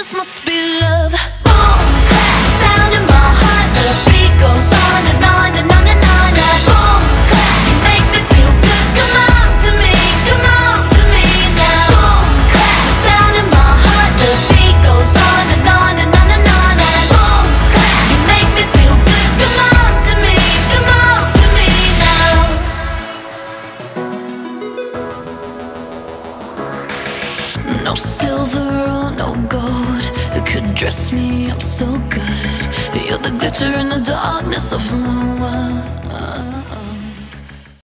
This must be love. Boom, clap, sound in my heart. The beat goes on and on and on and on. And boom, clap, you make me feel good. Come on to me now. Boom, clap, sound in my heart. The beat goes on and on and on and on. And boom, clap, you make me feel good. Come on to me now. No silver or no gold could dress me up so good. You're the glitter in the darkness of my world.